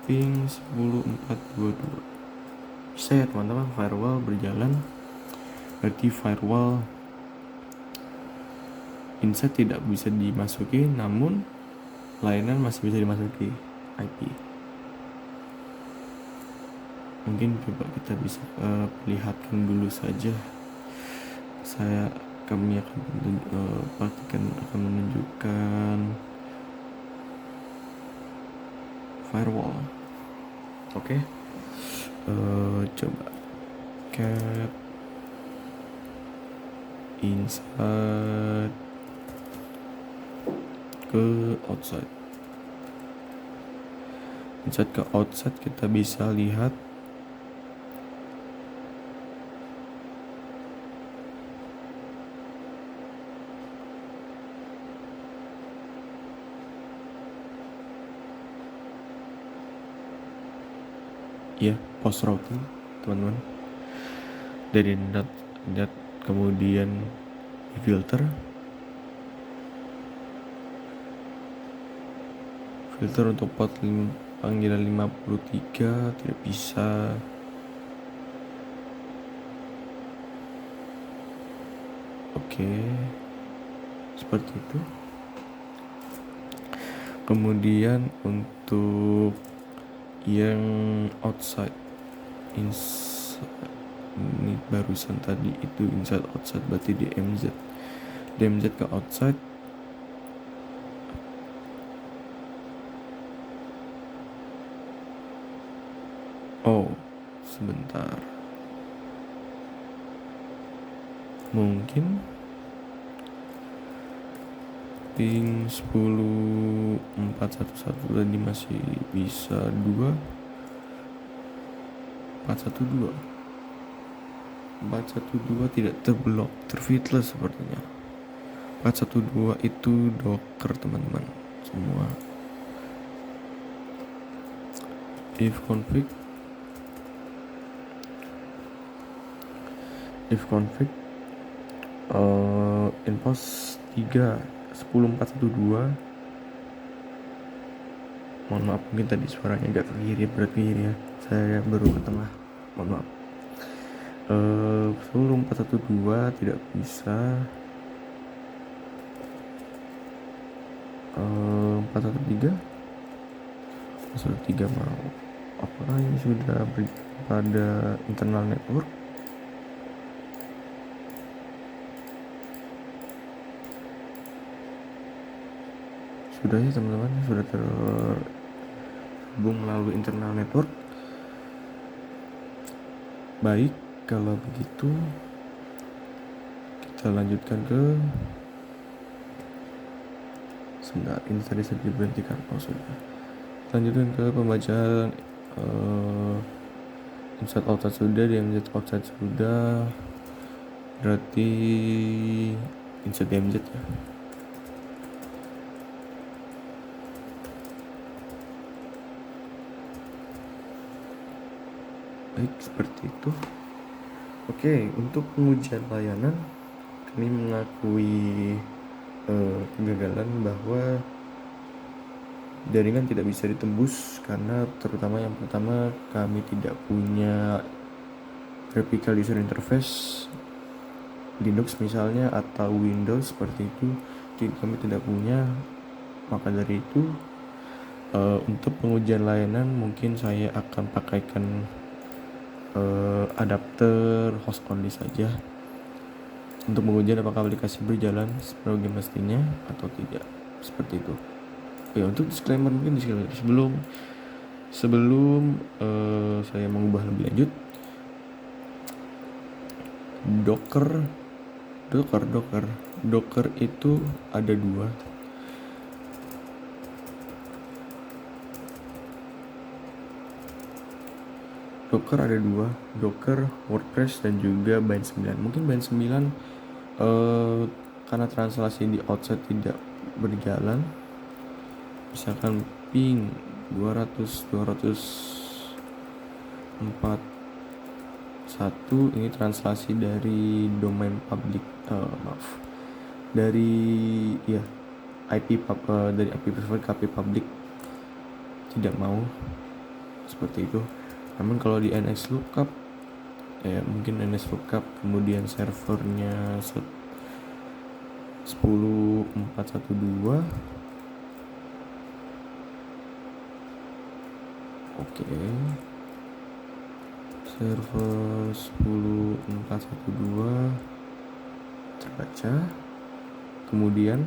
ping 10.4.2.2. Bisa ya teman-teman, firewall berjalan. Berarti firewall inside tidak bisa dimasuki, namun layanan masih bisa dimasuki IP. Mungkin coba kita bisa perlihatkan dulu saja. Kami akan menunjukkan firewall. Oke. Coba cat inside ke outside. Inside ke outside kita bisa lihat ya post routing teman-teman, dari net kemudian di filter untuk port panggilan 53 tidak bisa. Oke, seperti itu. Kemudian untuk yang outside, inside, ini barusan tadi itu inside outside, berarti DMZ ke outside. Oh, sebentar, mungkin ping 10.411 tadi masih bisa 412 tidak terblok, terfitless sepertinya. 412 itu Docker teman-teman semua. If config inpost 10.412. Mohon maaf, mungkin tadi suaranya agak ke kiri ya, saya baru ke tengah, mohon maaf. 10.412 tidak bisa. 413 mau. Apakah ini sudah pada internal network? Sudah ya teman-teman, sudah terhubung melalui internal network. Baik, kalau begitu kita lanjutkan ke sebentar, ini tadi saya diberhentikan. Oh sudah, lanjutkan ke pembacaan inside outside sudah, DMZ outside sudah, berarti inside DMZ ya. Baik, seperti itu. Oke, untuk pengujian layanan kami mengakui kegagalan bahwa jaringan tidak bisa ditembus, karena terutama yang pertama kami tidak punya graphical user interface Linux misalnya atau Windows seperti itu, kami tidak punya. Maka dari itu untuk pengujian layanan mungkin saya akan pakaikan adapter host only saja untuk menguji apakah aplikasi berjalan seperti mestinya atau tidak, seperti itu. Ya, untuk disclaimer mungkin sebelum saya mengubah lebih lanjut, Docker itu ada dua. Docker WordPress dan juga Bind 9. Mungkin Bind 9 karena translasi di outside tidak berjalan, misalkan ping 200.204.1 ini translasi dari domain public, dari IP private ke IP public, tidak mau seperti itu. Namun kalau di NS lookup, mungkin NS lookup kemudian servernya 10.412 Oke, server 10412 terbaca. Kemudian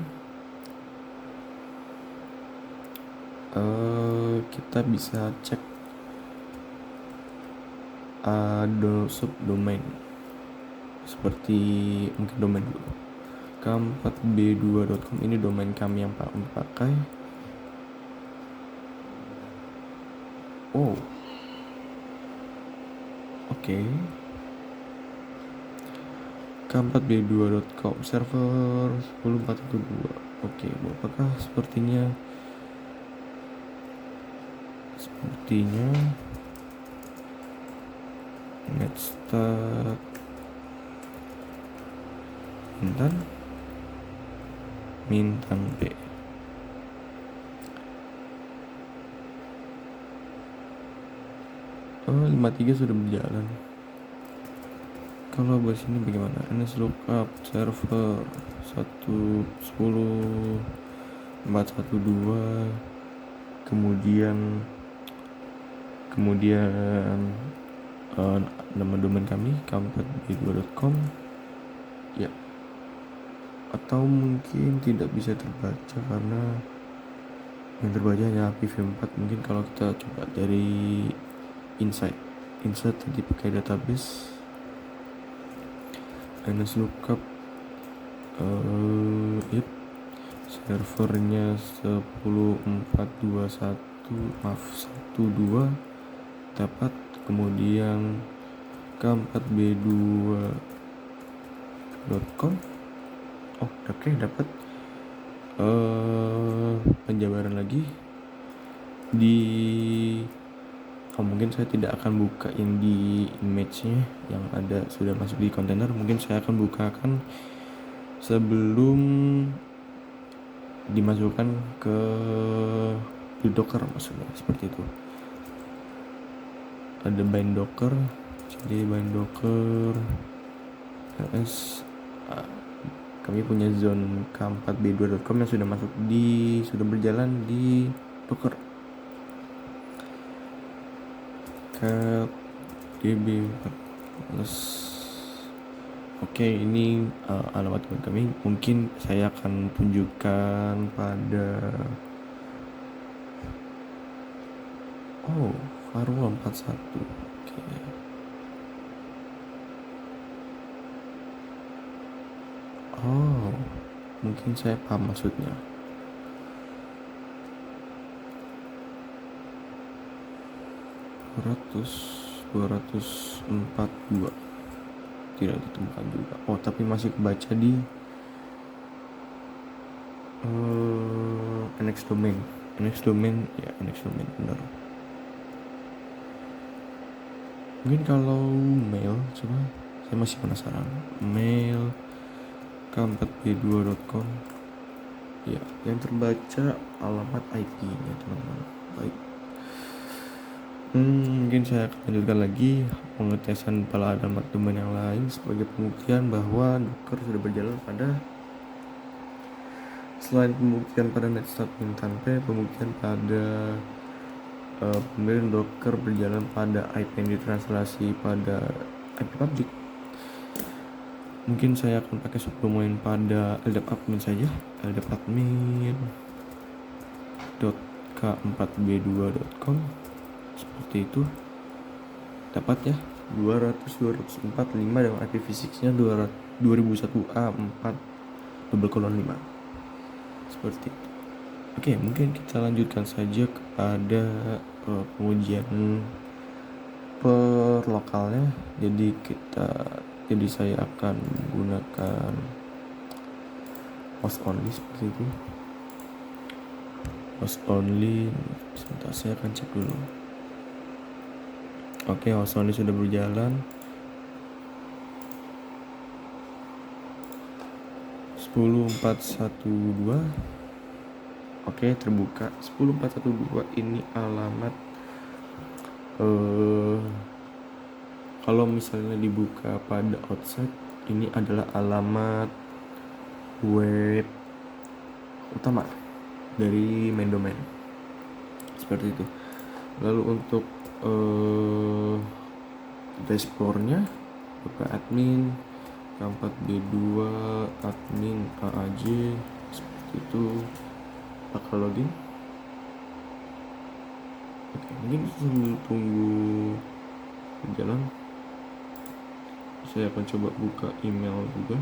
kita bisa cek subdomain seperti mungkin domain dulu k4b2.com. ini domain kami yang pakai. Oke. k4b2.com server 10412. Oke, apakah sepertinya netstart Mintan P. Oh, 53 sudah berjalan. Kalau bahas ini bagaimana? NSLookup server 110.412. Kemudian nama domain kami k4b2.com ya, atau mungkin tidak bisa terbaca karena yang terbaca hanya IPv4. mungkin kalau kita coba dari insight tadi pakai database NSLookup servernya 10421 dapat. Kemudian k4b2.com oke, dapat penjabaran lagi mungkin saya tidak akan bukain di image-nya yang ada sudah masuk di kontainer. Mungkin saya akan bukakan sebelum dimasukkan ke Docker, maksudnya seperti itu. Ada bind Docker, jadi bind Docker ls. Kami punya zone k4b2.com yang sudah berjalan di Docker. db Oke, ini alamat domain kami. Mungkin saya akan tunjukkan pada firewall 41. Oke. Mungkin saya paham maksudnya. (242) tidak ditemukan juga. Tapi masih kebaca di NX domain benar. Mungkin kalau mail, coba saya masih penasaran. Mail k4b2.com ya, yang terbaca alamat IP-nya teman-teman. Baik. Mungkin saya akan lanjutkan lagi pengetesan pada alamat domain yang lain sebagai pembuktian bahwa Docker sudah berjalan pada selain pembuktian pada netstart Mintan P, pembuktian pada pembelian Docker berjalan pada IP yang ditranslasi pada IP public. Mungkin saya akan pakai subdomain pada LDAP admin saja, LDAP admin.k4b2.com. seperti itu. Dapat ya 200.204.5 dengan IPv6-nya 2001A4:5 seperti itu. Oke, mungkin kita lanjutkan saja kepada pengujian per lokalnya. Jadi saya akan menggunakan host only seperti itu. Host only, sebentar saya akan cek dulu. Oke, host only sudah berjalan. 10412. Oke, terbuka. 10412 ini alamat kalau misalnya dibuka pada outside, ini adalah alamat web utama dari main domain. Seperti itu. Lalu untuk dashboardnya, buka admin, K4 B2, admin AAJ, seperti itu. Pakai login. Oke, mungkin sambil tunggu berjalan, saya akan coba buka email juga.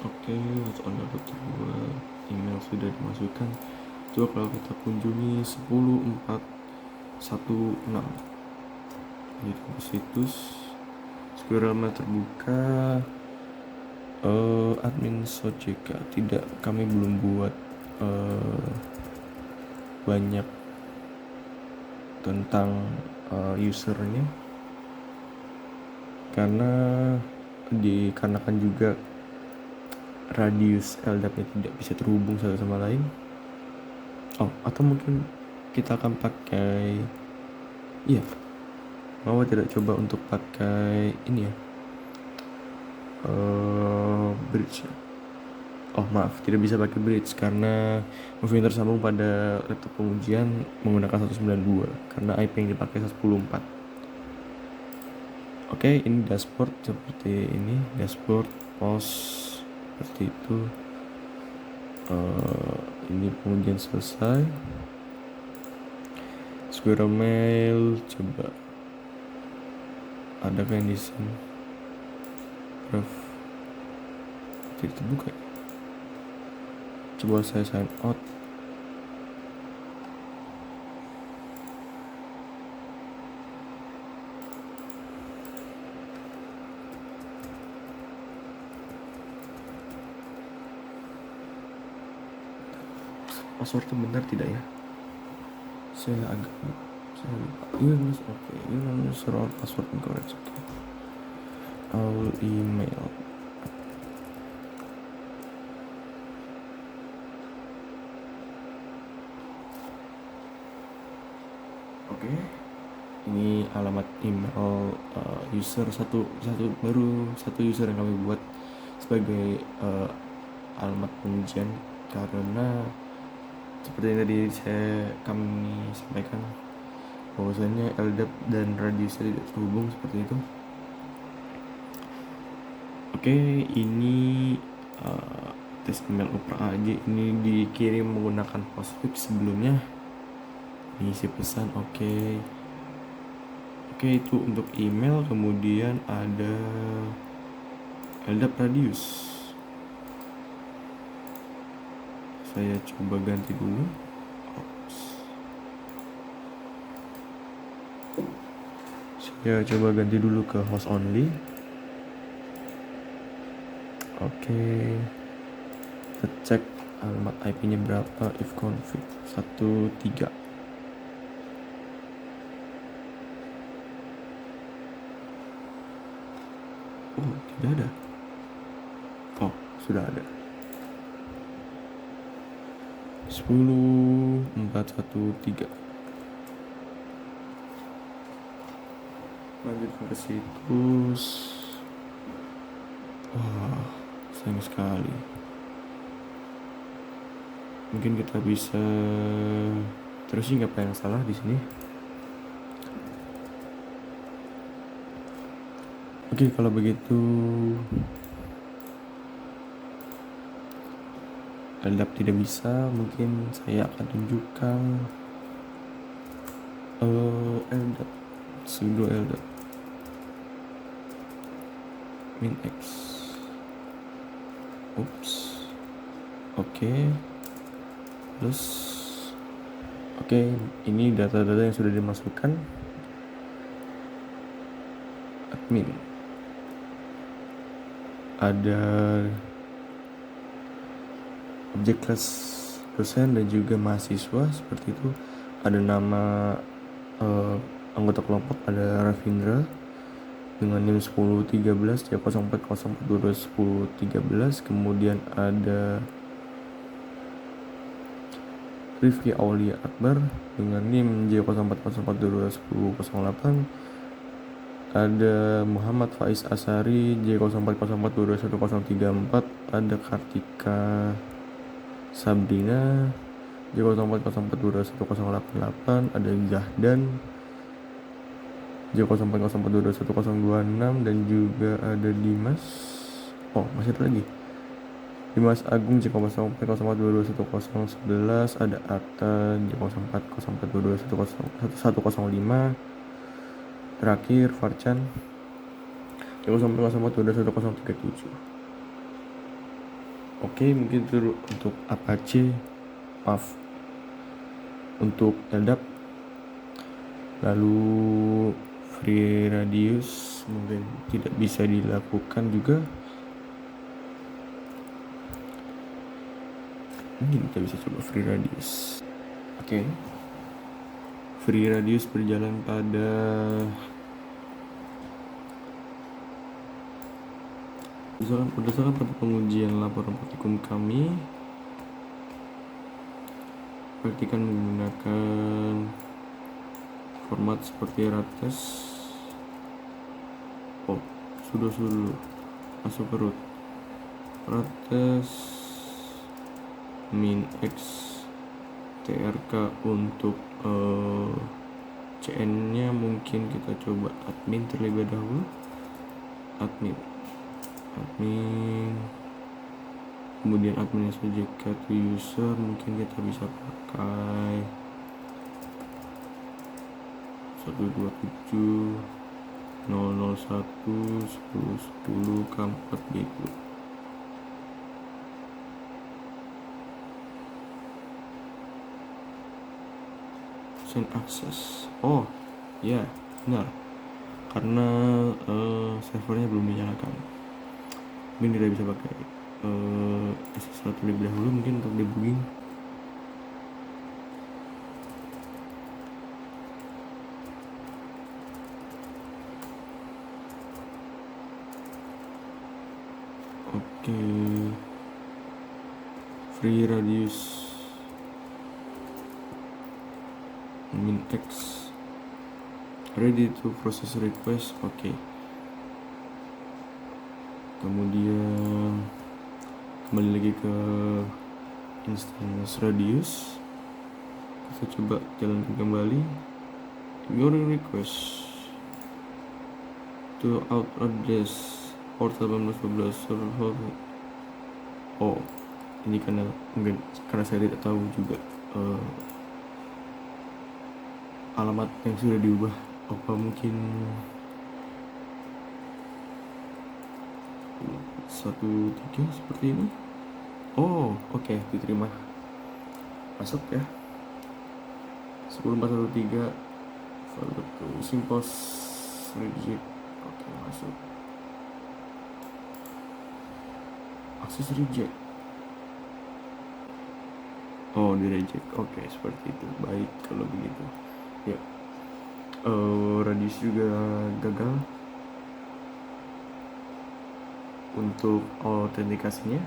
Oke, on the terbuat, email sudah dimasukkan. Coba kalau kita kunjungi 10416 di situs Squirrel Mail terbuka. Admin Sojeka tidak, kami belum buat banyak tentang usernya, karena dikarenakan juga radius LDAP-nya tidak bisa terhubung satu sama lain. Atau mungkin kita akan pakai, mau tidak coba untuk pakai ini ya, bridge. Maaf, tidak bisa pakai bridge karena movie tersambung pada laptop pengujian menggunakan 192 karena IP yang dipakai 114. Oke, ini dashboard seperti ini, dashboard post seperti itu. Ini pengujian selesai. Squirrel Mail, coba adakah yang di sini? Tidak terbuka. Coba saya sign out. Passwordnya benar tidak ya? Saya lupa. Oke, surround password incorrect. Oke. Our email. Oke. Ini alamat email user satu user yang kami buat sebagai alamat pengujian, karena seperti yang tadi kami sampaikan bahwasanya LDAP dan radiusnya tidak terhubung seperti itu. Oke, ini tes email Opera aja, ini dikirim menggunakan postfix sebelumnya. Ini isi pesan. Oke, itu untuk email. Kemudian ada LDAP radius. Saya coba ganti dulu. Saya coba ganti dulu ke host only. Oke. Kita cek alamat IP-nya berapa, if config 13. Tidak ada. Sudah ada. 10413. Lanjut ke situs. Sayang sekali. Mungkin kita bisa terusin apa yang salah di sini. Oke, kalau begitu LDAP tidak bisa, mungkin saya akan tunjukkan LDAP, sudo LDAP min x. Plus ini data-data yang sudah dimasukkan. Admin, ada objek kelas dosen dan juga mahasiswa seperti itu. Ada nama anggota kelompok, ada Ravindra, dengan NIM 1013 J0404221013. Kemudian ada Rifki Aulia Akbar dengan NIM J0404221008. Ada Muhammad Faiz Asari J0404221034. Ada Kartika Sabrina J0404221088. Ada Zahdan J0404221026. Dan juga ada Dimas, masih ada lagi, Dimas Agung J0404221011. Ada Atta J040422101105. Terakhir Farcan J0404221037. Oke, mungkin itu untuk Apache, untuk LDAP. Lalu free radius mungkin tidak bisa dilakukan juga. Mungkin kita bisa coba free radius. Oke. Free radius berjalan pada berdasarkan pada pengujian laporan praktikum kami. Praktikan menggunakan format seperti rates. Sudah masuk ke root. Rates min x trk. Untuk cn nya mungkin kita coba admin terlebih dahulu. Admin kemudian admin SPJK to user mungkin kita bisa pakai 127 001 1010 K4 gitu. Send access. Ya benar, karena servernya belum dinyalakan. Mungkin kita bisa pakai SSL terlebih dahulu mungkin untuk debugging. Oke. Free radius min x ready to process request. Oke. Kemudian kembali lagi ke instance radius, kita coba jalankan kembali your request to out address port 1812 server. Ini karena saya tidak tahu juga alamat yang sudah diubah. Apa mungkin 13 seperti ini? Oke, diterima, masuk ya. 10413 further to simpos reject. Oke, masuk. Akses reject. Di reject. Oke, seperti itu. Baik kalau begitu. Ya. Radius juga gagal untuk autentikasinya.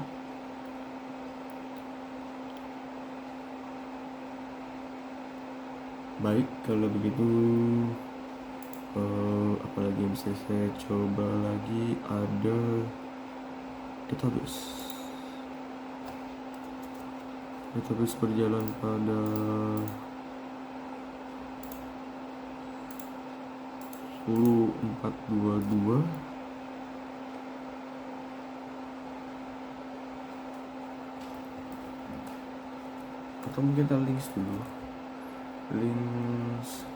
Baik kalau begitu, apalagi yang bisa saya coba lagi, ada database berjalan pada 10422. Atau mungkin kita links dulu, link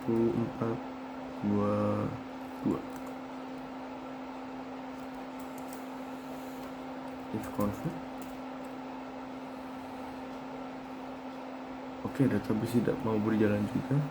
10422 if config. Oke, database tidak mau berjalan juga.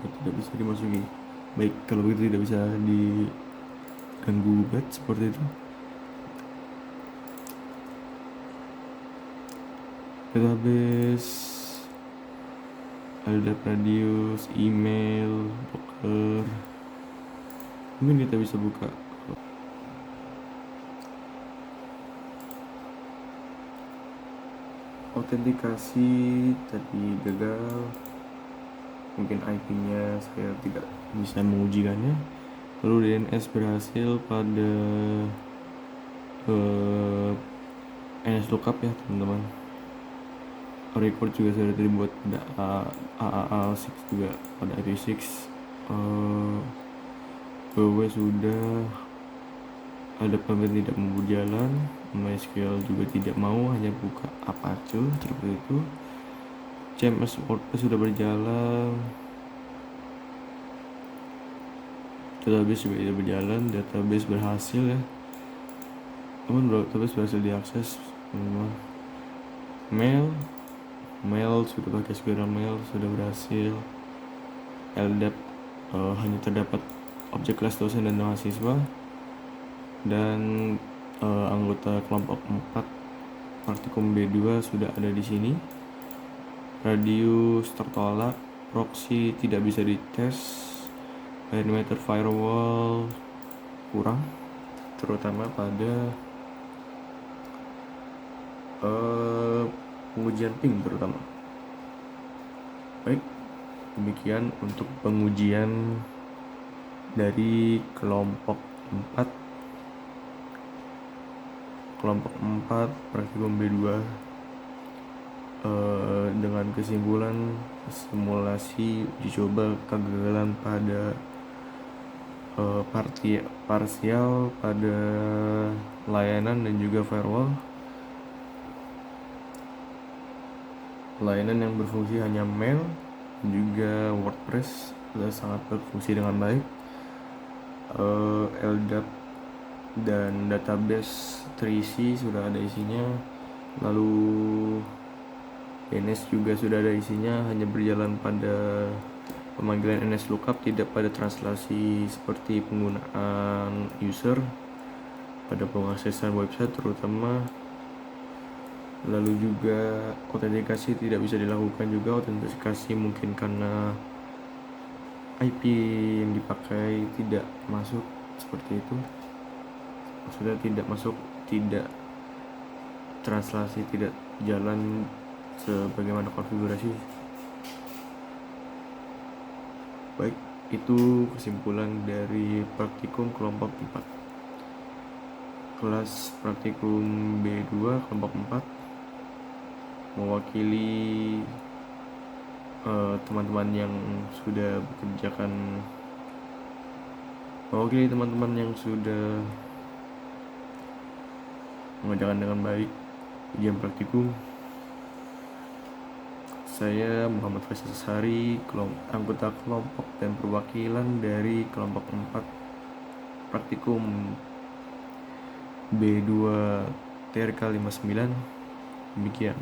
maka tidak bisa dimasuki. Baik, kalau begitu tidak bisa diganggu gugat seperti itu. Database, ada radius, email, Docker. Mungkin kita bisa buka autentikasi tadi gagal, mungkin IP-nya saya tidak bisa mengujikannya. Lalu DNS berhasil pada NS lookup ya teman-teman. Record juga sudah dibuat pada AAA6 juga pada IP6. WW sudah, ada pemain tidak mau berjalan, MySQL juga tidak mau, hanya buka Apache seperti itu. CMS WordPress sudah berjalan, database juga tidak berjalan, database berhasil ya teman, database berhasil diakses teman. Mail sudah pakai SQL, mail sudah berhasil. LDAP hanya terdapat objek kelas dosen dan mahasiswa, dan anggota kelompok 4 praktikum B2 sudah ada di sini. Radius tertolak, proxy tidak bisa dites, perimeter firewall kurang, terutama pada pengujian ping terutama. Baik, demikian untuk pengujian dari kelompok 4 praktikum B2 dengan kesimpulan simulasi uji coba kegagalan pada parsial pada layanan dan juga firewall. Layanan yang berfungsi hanya mail juga WordPress sudah sangat berfungsi dengan baik. LDAP dan database terisi, sudah ada isinya. Lalu NS juga sudah ada isinya, hanya berjalan pada pemanggilan NS lookup, tidak pada translasi seperti penggunaan user pada pengaksesan website terutama. Lalu juga autentikasi tidak bisa dilakukan juga. Autentikasi mungkin karena IP yang dipakai tidak masuk seperti itu, maksudnya tidak masuk, tidak translasi, tidak jalan sebagaimana konfigurasi. Baik, itu kesimpulan dari praktikum kelompok 4. Kelas praktikum B2 kelompok 4 mewakili teman-teman yang sudah mengerjakan dengan baik ujian praktikum. Saya Muhammad Faisal Sari, anggota kelompok dan perwakilan dari kelompok 4 praktikum B2 TRK 59. Demikian.